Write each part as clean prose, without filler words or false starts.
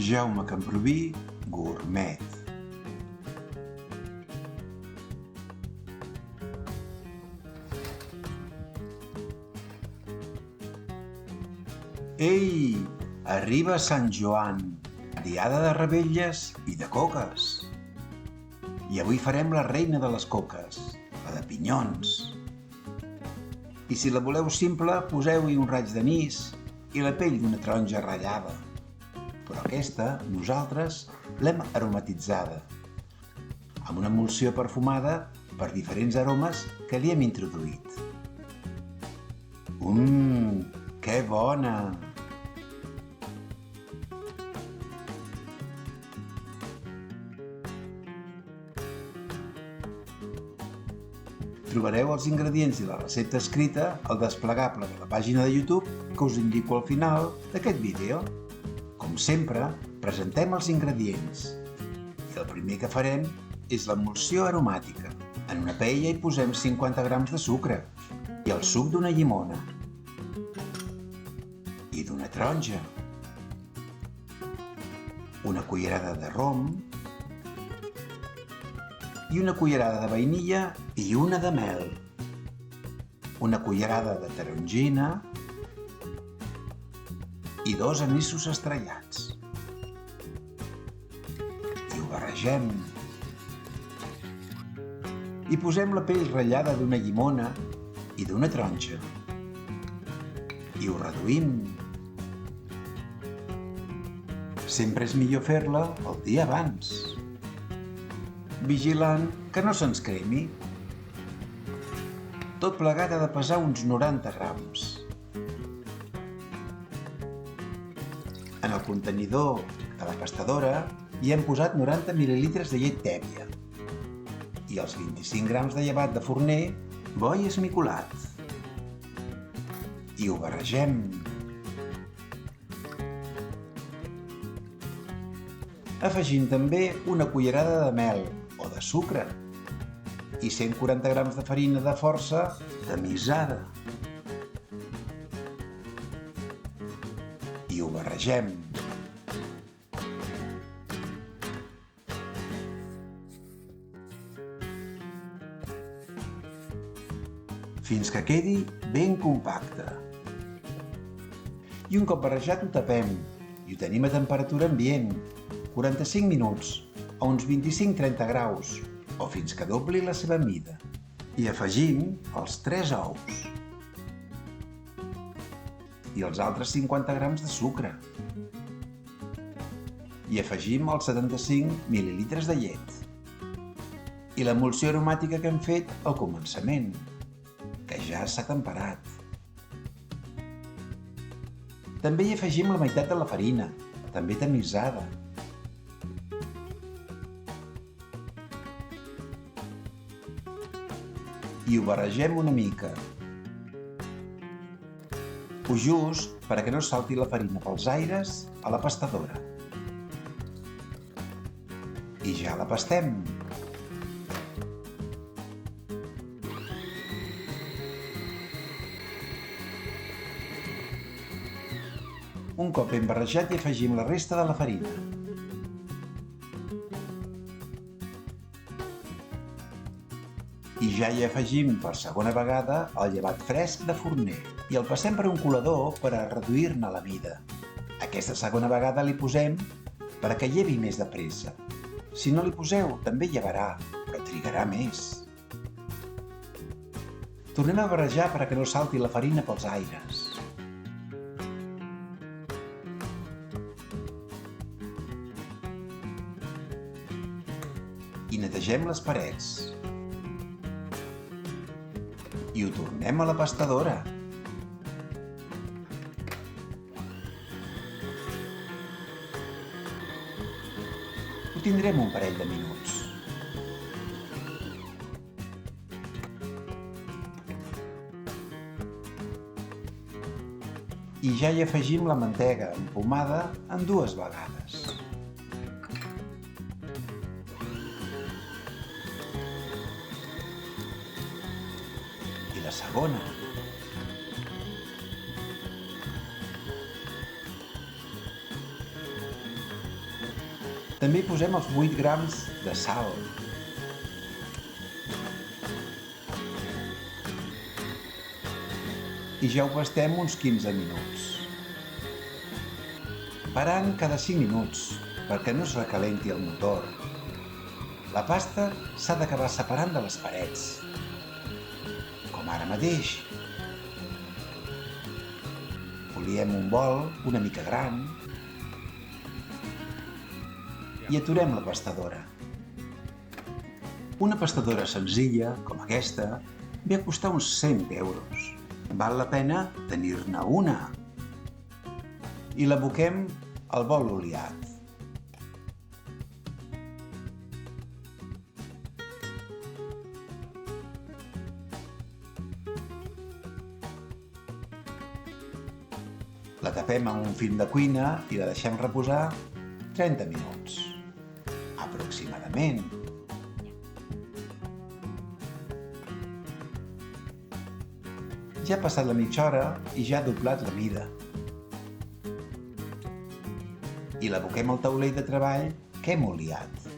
Jaume Camprubí, Gourmet. Ei, arriba Sant Joan, diada de revetlles i de coques. I avui farem la reina de les coques, la de pinyons. I si la voleu simple, poseu-hi un raig d'anís i la pell d'una taronja ratllada. Però aquesta, nosaltres, l'hem aromatitzada, amb una emulsió perfumada per diferents aromes que li hem introduït. Que bona! Trobareu els ingredients i la recepta escrita al desplegable de la pàgina de YouTube que us indico al final d'aquest vídeo. Com sempre, presentem els ingredients. I el primer que farem és l'emulsió aromàtica. En una paella hi posem 50 grams de sucre i el suc d'una llimona i d'una taronja, una cullerada de rom i una cullerada de vainilla i una de mel, una cullerada de tarongina i 2 anissos estrellats. I ho barregem. I posem la pell ratllada d'una llimona i d'una taronja. I ho reduïm. Sempre és millor fer-la el dia abans, vigilant que no se'ns cremi. Tot plegat ha de pesar uns 90 grams. En el contenidor de la pastadora hi hem posat 90 mil·lilitres de llet tèbia i els 25 grams de llevat de forner bo i esmicolat. I ho barregem. Afegim també una cullerada de mel o de sucre i 140 grams de farina de força tamisada. I ho barregem. Fins que quedi ben compacte. I un cop barrejat ho tapem i ho tenim a temperatura ambient, 45 minuts, a uns 25-30 graus, o fins que dobli la seva mida. I afegim els 3 ous i els altres 50 grams de sucre. I afegim els 75 mil·lilitres de llet i l'emulsió aromàtica que hem fet al començament, que ja s'ha temperat. També hi afegim la meitat de la farina, també tamisada. I ho barregem una mica. Ho just perquè no salti la farina pels aires a la pastadora. I ja la pastem. Un cop ben barrejat hi afegim la resta de la farina. I ja hi afegim per segona vegada el llevat fresc de forner i el passem per un colador per a reduir-ne la mida. Aquesta segona vegada li posem perquè llevi més de pressa. Si no li poseu, també llevarà, però trigarà més. Tornem a barrejar perquè no salti la farina pels aires. I netegem les parets. I ho tornem a la pastadora. Ho tindrem un parell de minuts. I ja hi afegim la mantega empomada en 2 vegades. I la segona. També hi posem els 8 grams de sal. I ja ho pastem uns 15 minuts. Parant cada 5 minuts perquè no es recalenti el motor. La pasta s'ha d'acabar separant de les parets, com ara mateix. Foliem un bol una mica gran i aturem la pastadora. Una pastadora senzilla, com aquesta, ve a costar uns 100 euros. Val la pena tenir-ne una. I l'aboquem al bol oliat. La tapem amb un film de cuina i la deixem reposar 30 minuts, aproximadament. Ja ha passat la mitja hora i ja ha doblat la mida. I l'aboquem al taulell de treball que hem oliat.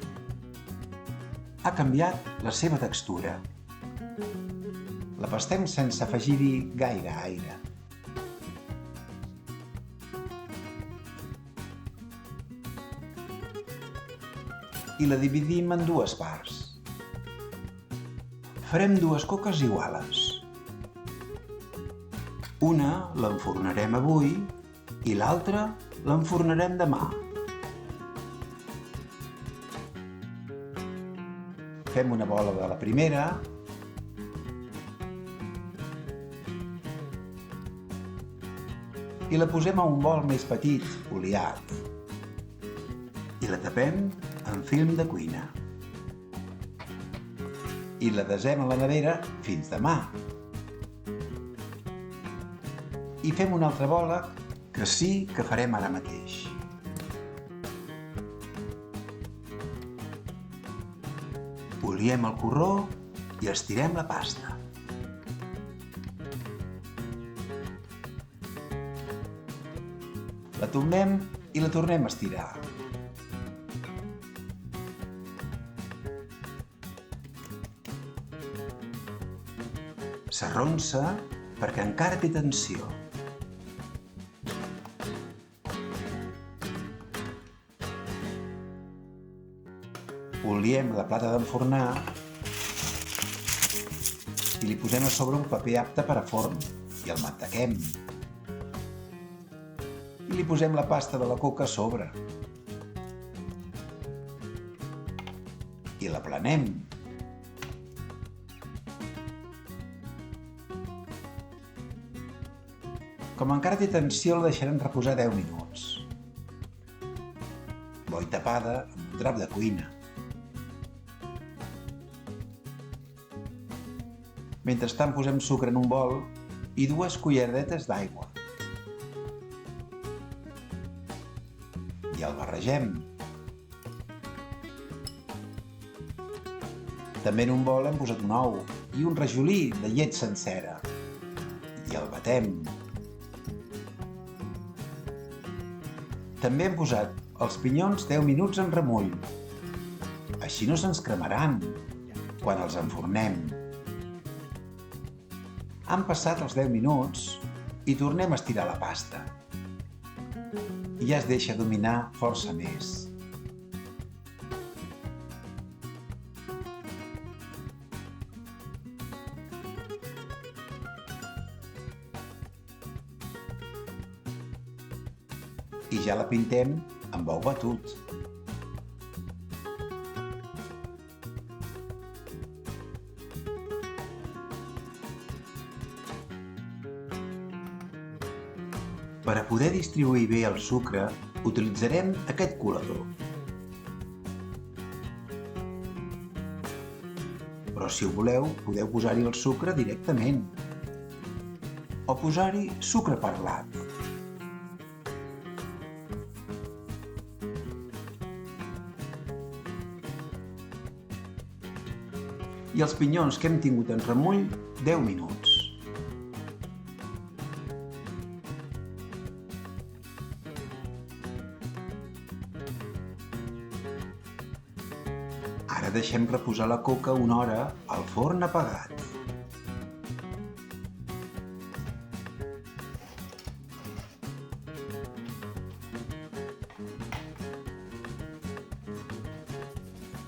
Ha canviat la seva textura. La pastem sense afegir-hi gaire aire. I la dividim en dues parts. Farem dues coques iguales. Una l'enfornarem avui i l'altra l'enfornarem demà. Fem una bola de la primera i la posem a un bol més petit, oliat. I la tapem amb film de cuina. I la desem a la nevera fins demà. I fem una altra bola que sí que farem ara mateix. Oliem el corró i estirem la pasta. La tombem i la tornem a estirar. S'arronsa perquè encara té tensió. Oliem la plata d'enfornar i li posem a sobre un paper apte per a forn i el mantequem. I li posem la pasta de la coca a sobre. I la planem. Com encara té tensió, la deixarem reposar 10 minuts. Bo i tapada amb un drap de cuina. Mentrestant posem sucre en un bol i 2 cullerdetes d'aigua. I el barregem. També en un bol hem posat un ou i un rajolí de llet sencera. I el batem. També hem posat els pinyons 10 minuts en remull. Així no se'ns cremaran quan els enfornem. Han passat els 10 minuts i tornem a estirar la pasta. I ja es deixa dominar força més. I ja la pintem amb ou batut. Per a poder distribuir bé el sucre, utilitzarem aquest colador. Però si ho voleu, podeu posar-hi el sucre directament. O posar-hi sucre perlat. I els pinyons que hem tingut en remull, 10 minuts. Ara deixem reposar la coca una hora al forn apagat.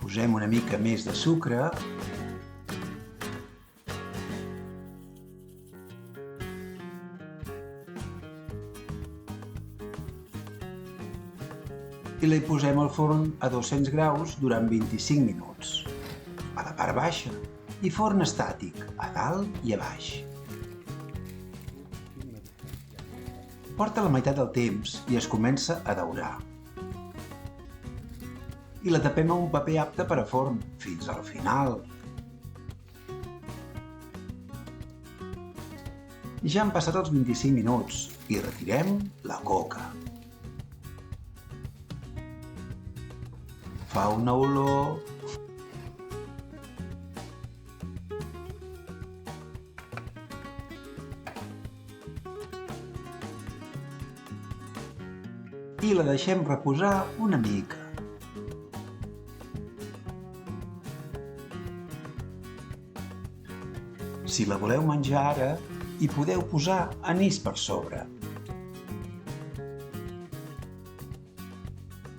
Posem una mica més de sucre i la hi posem al forn a 200 graus durant 25 minuts, a la part baixa, i forn estàtic, a dalt i a baix. Porta la meitat del temps i es comença a daurar. I la tapem amb un paper apte per a forn, fins al final. Ja han passat els 25 minuts i retirem la coca. Fa una olor... I la deixem reposar una mica. Si la voleu menjar ara, hi podeu posar anís per sobre.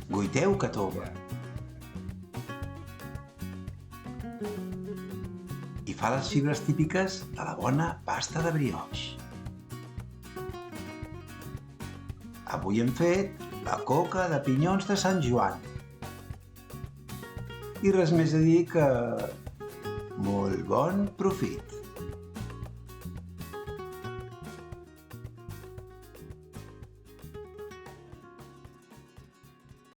Guiteu que tova. I fa les fibres típiques de la bona pasta de brioix. Avui hem fet la coca de pinyons de Sant Joan. I res més a dir que... molt bon profit!